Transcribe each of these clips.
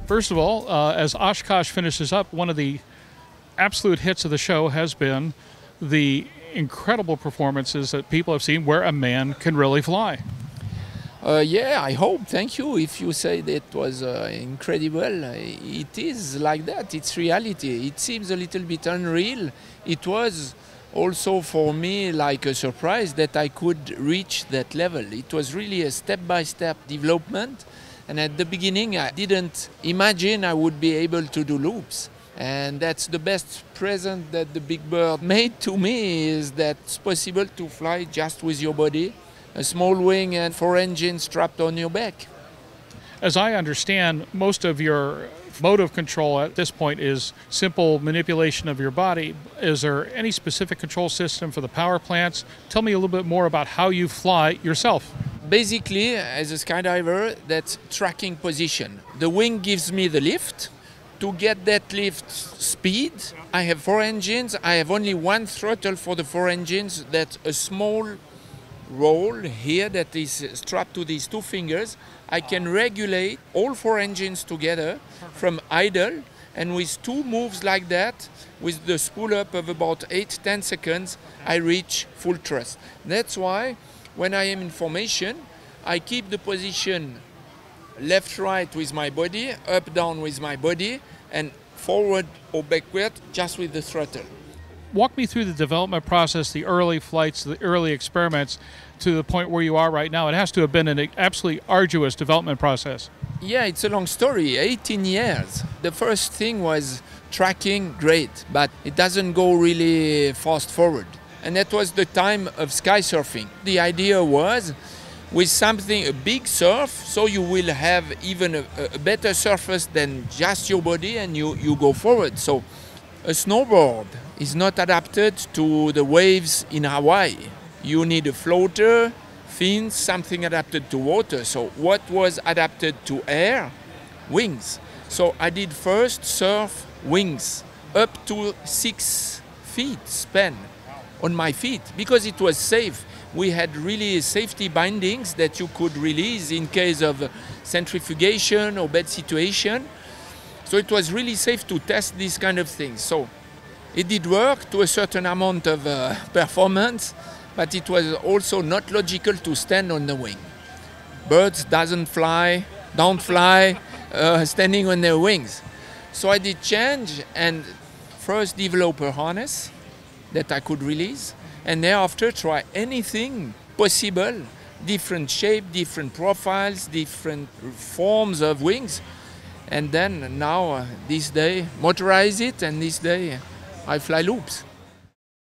First of all, as Oshkosh finishes up, one of the absolute hits of the show has been the incredible performances that people have seen where a man can really fly. Yeah, I hope. Thank you. If you say that was incredible, it is like that. It's reality. It seems a little bit unreal. It was also for me like a surprise that I could reach that level. It was really a step-by-step development. And at the beginning, I didn't imagine I would be able to do loops. And that's the best present that the Big Bird made to me, is that it's possible to fly just with your body, a small wing and 4 engines strapped on your back. As I understand, most of your motive control at this point is simple manipulation of your body. Is there any specific control system for the power plants? Tell me a little bit more about how you fly yourself. Basically, as a skydiver, that's tracking position. The wing gives me the lift. To get that lift speed, I have 4 engines. I have only one throttle for the 4 engines. That's a small roll here that is strapped to these 2 fingers. I can regulate all 4 engines together from idle, and with 2 moves like that, with the spool up of about 8-10 seconds, I reach full thrust. That's why when I am in formation, I keep the position left-right with my body, up-down with my body, and forward or backward just with the throttle. Walk me through the development process, the early flights, the early experiments, to the point where you are right now. It has to have been an absolutely arduous development process. Yeah, it's a long story, 18 years. The first thing was tracking, great, but it doesn't go really fast forward. And that was the time of sky surfing. The idea was, with something, a big surf, so you will have even a better surface than just your body, and you go forward. So a snowboard is not adapted to the waves in Hawaii. You need a floater, fins, something adapted to water. So what was adapted to air? Wings. So I did first surf wings up to 6 feet span on my feet, because it was safe. We had really safety bindings that you could release in case of centrifugation or bad situation. So it was really safe to test these kind of things. So it did work to a certain amount of performance, but it was also not logical to stand on the wing. Birds don't fly standing on their wings. So I did change and first develop a harness that I could release, and thereafter try anything possible, different shape, different profiles, different forms of wings. And then now, this day, motorize it, and this day I fly loops.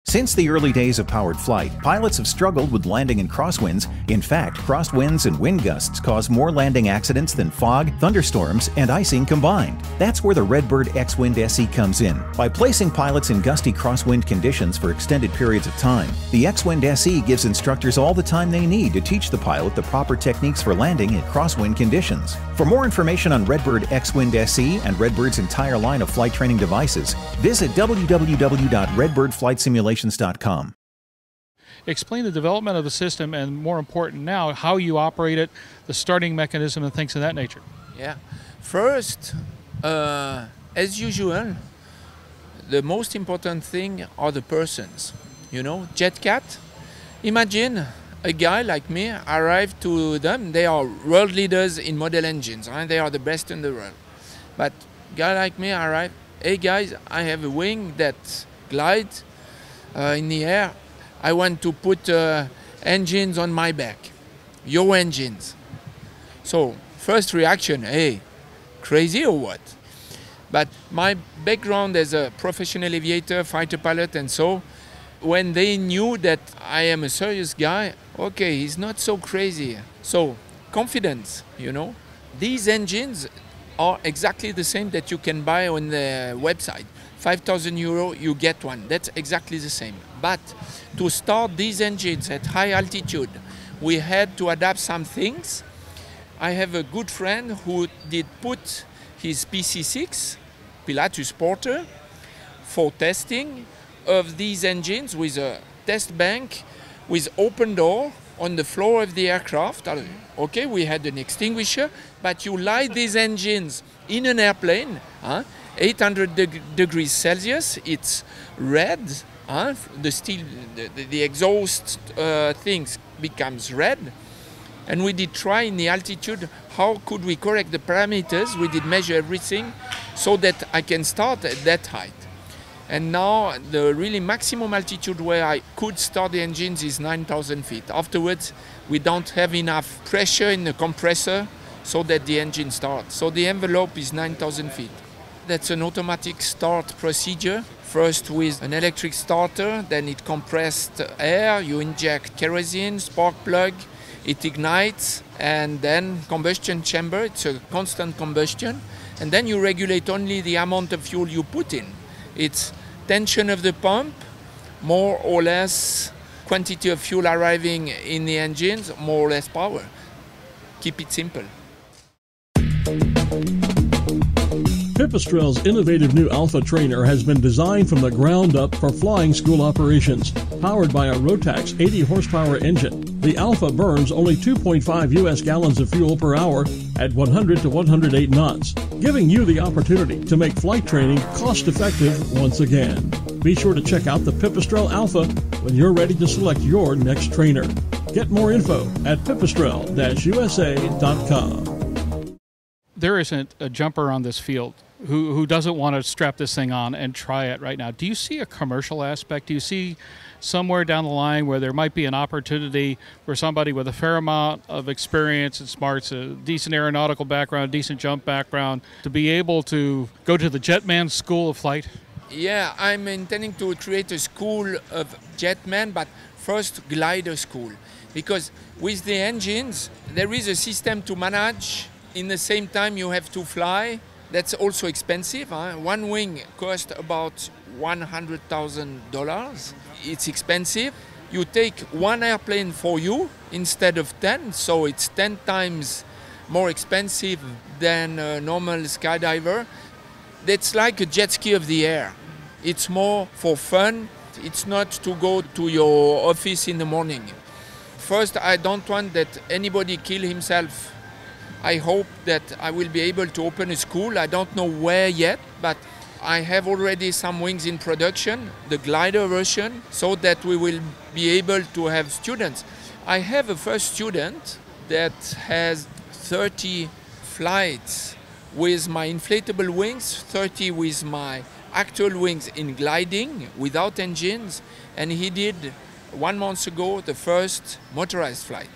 Since the early days of powered flight, pilots have struggled with landing in crosswinds. In fact, crosswinds and wind gusts cause more landing accidents than fog, thunderstorms, and icing combined. That's where the Redbird X-Wind SE comes in. By placing pilots in gusty crosswind conditions for extended periods of time, the X-Wind SE gives instructors all the time they need to teach the pilot the proper techniques for landing in crosswind conditions. For more information on Redbird X-Wind SE and Redbird's entire line of flight training devices, visit www.redbirdflightsimulation.com. Explain the development of the system, and more important now, how you operate it, the starting mechanism and things of that nature. Yeah. First, as usual, the most important thing are the persons. You know, JetCat, imagine a guy like me arrive to them. They are world leaders in model engines, right? They are the best in the world. But a guy like me arrive, hey guys, I have a wing that glides in the air. I want to put engines on my back, your engines. So first reaction, hey, crazy or what? But my background as a professional aviator, fighter pilot, and so, when they knew that I am a serious guy, okay, he's not so crazy. So confidence, you know. These engines are exactly the same that you can buy on the website. 5,000 euro, you get one. That's exactly the same. But to start these engines at high altitude, we had to adapt some things. I have a good friend who did put his PC-6, Pilatus Porter, for testing of these engines with a test bank with open door on the floor of the aircraft. Okay, we had an extinguisher, but you light these engines in an airplane, 800 degrees Celsius, it's red, the steel, the exhaust things becomes red. And we did try in the altitude, how could we correct the parameters? We did measure everything so that I can start at that height. And now the really maximum altitude where I could start the engines is 9,000 feet. Afterwards, we don't have enough pressure in the compressor so that the engine starts. So the envelope is 9,000 feet. That's an automatic start procedure. First with an electric starter, then it compressed air, you inject kerosene, spark plug, it ignites, and then combustion chamber, it's a constant combustion. And then you regulate only the amount of fuel you put in. It's tension of the pump, more or less quantity of fuel arriving in the engines, more or less power. Keep it simple. Pipistrel's innovative new Alpha trainer has been designed from the ground up for flying school operations. Powered by a Rotax 80 horsepower engine, the Alpha burns only 2.5 US gallons of fuel per hour at 100 to 108 knots, giving you the opportunity to make flight training cost-effective once again. Be sure to check out the Pipistrel Alpha when you're ready to select your next trainer. Get more info at pipistrel-usa.com. There isn't a jumper on this field who doesn't want to strap this thing on and try it right now. Do you see a commercial aspect? Do you see somewhere down the line where there might be an opportunity for somebody with a fair amount of experience and smarts, a decent aeronautical background, decent jump background, to be able to go to the Jetman School of Flight? Yeah, I'm intending to create a school of jetman, but first glider school. Because with the engines, there is a system to manage. In the same time, you have to fly. That's also expensive. One wing costs about $100,000. It's expensive. You take one airplane for you instead of 10, so it's 10 times more expensive than a normal skydiver. That's like a jet ski of the air. It's more for fun. It's not to go to your office in the morning. First, I don't want that anybody kill himself. I hope that I will be able to open a school. I don't know where yet, but I have already some wings in production, the glider version, so that we will be able to have students. I have a first student that has 30 flights with my inflatable wings, 30 with my actual wings in gliding without engines, and he did 1 month ago the first motorized flight.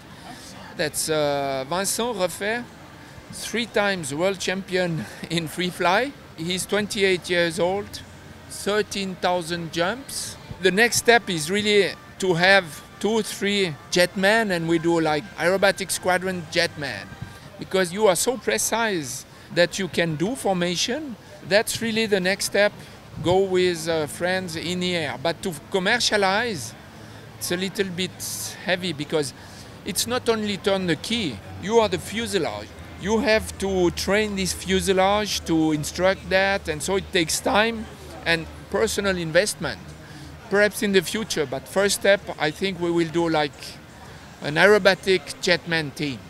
That's Vincent Reffer, 3 times world champion in free fly. He's 28 years old, 13,000 jumps. The next step is really to have 2-3 jetmen, and we do like aerobatic squadron jetman. Because you are so precise that you can do formation, that's really the next step. Go with friends in the air. But to commercialize, it's a little bit heavy because it's not only turn the key, you are the fuselage. You have to train this fuselage to instruct that, and so it takes time and personal investment. Perhaps in the future, but first step, I think we will do like an aerobatic jetman team.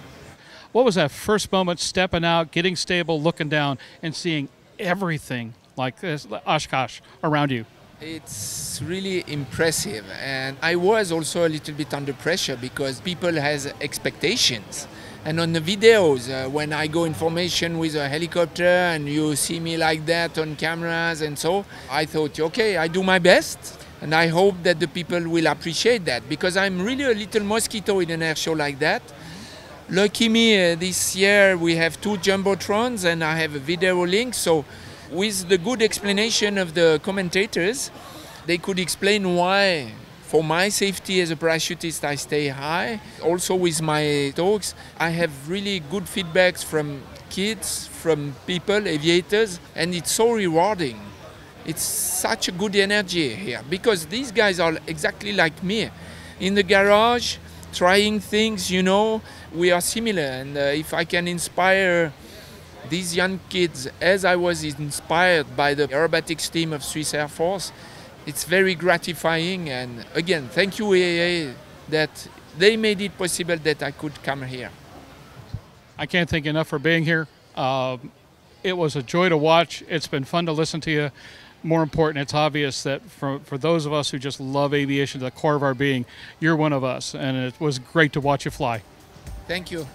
What was that first moment stepping out, getting stable, looking down, and seeing everything like this, Oshkosh, around you? It's really impressive, and I was also a little bit under pressure because people has expectations. And on the videos, when I go in formation with a helicopter and you see me like that on cameras and so, I thought, okay, I do my best. And I hope that the people will appreciate that because I'm really a little mosquito in an air show like that. Lucky me, this year we have 2 jumbotrons and I have a video link. So with the good explanation of the commentators, they could explain why, for my safety as a parachutist, I stay high. Also with my talks, I have really good feedbacks from kids, from people, aviators, and it's so rewarding. It's such a good energy here because these guys are exactly like me. In the garage, trying things, you know, we are similar. And if I can inspire these young kids as I was inspired by the aerobatics team of Swiss Air Force, it's very gratifying. And again, thank you AAA that they made it possible that I could come here. I can't thank you enough for being here. It was a joy to watch. It's been fun to listen to you. More important, it's obvious that for those of us who just love aviation to the core of our being, you're one of us, and it was great to watch you fly. Thank you.